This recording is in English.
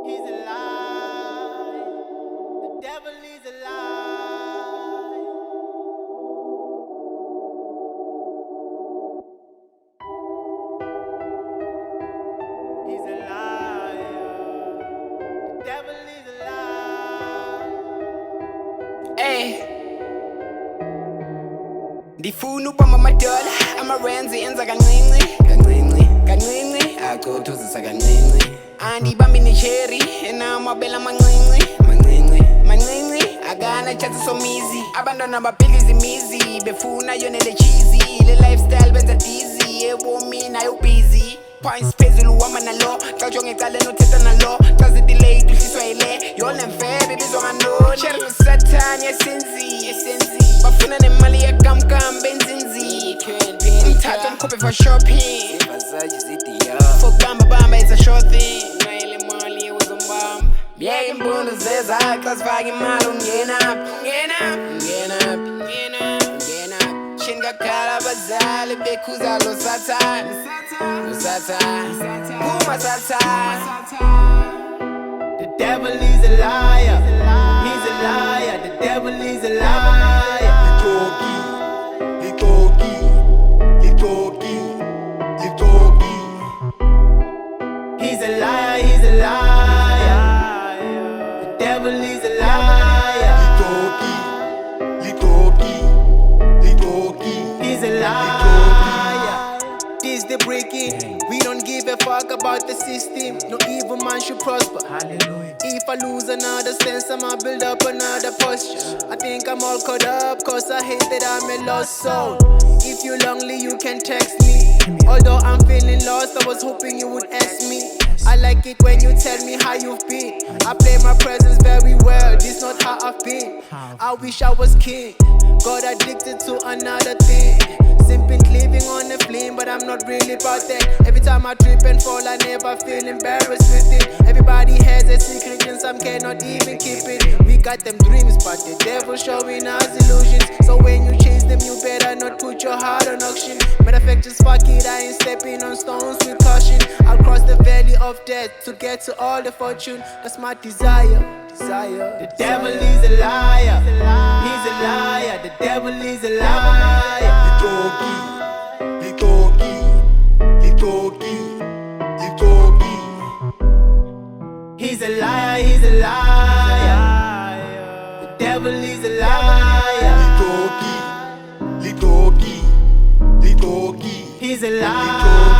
He's a lie. The devil is a lie. He's a liar. The devil is a lie. Hey. Ndifuna ukubamba amadola amarenzi enza kancinci kancinci akuthuzisa kancinci andibambi necheri enamabele amancinci mancinci akana tshatsi somizi abantwana baphiliza imizi befuna yonele cheesy le lifestyle benza dizzy ebomini ayobhizi points phezulu uhamba nalo xa ujonge ecaleni uthetha nalo xa zidelay uhliswa yile yona mfebe ibizwa ngantoni sheri nosatan yesenzi bafuna nemali yekamkam benzinzi umthatha mkhuphe for shopping for bamba is a sure thing nayele mali yewezombamba myeke imbundo zeza xa sifake imali ungena shini kakhala abazali bekhuza lo satan Puma satan. The devil is a liar. He's a liar. The devil is a liar. Lixoki. He's a liar. He's a liar. The devil is a liar. Lixoki. He's a liar. This the breaking. We don't give a fuck about the system. No evil man should prosper. Hallelujah. If I lose another sense, I'ma build up another posture. I think I'm all caught up, cause I hate that I'm a lost soul. If you're lonely, you can text me. Although I'm feeling lost, I was hoping you would ask me. I like it when you tell me how you've been. I play my presence very well, this not how I've been. I wish I was king, got addicted to another thing. Simping living on a flame, but I'm not really about that. Every time I trip and fall, I never feel embarrassed with it. Everybody has a secret and some cannot even keep it. We got them dreams, but the devil showing us illusions. So when you chase them, you better not put your heart on auction. Matter of fact, just fuck it, I ain't stepping on stones with caution. I'll cross the valley of death to get to all the fortune. That's my desire. The devil is a liar. He's a liar. The devil is a liar. Lixoki. He's a liar. He's a liar. The devil is a liar. Lixoki. He's a liar.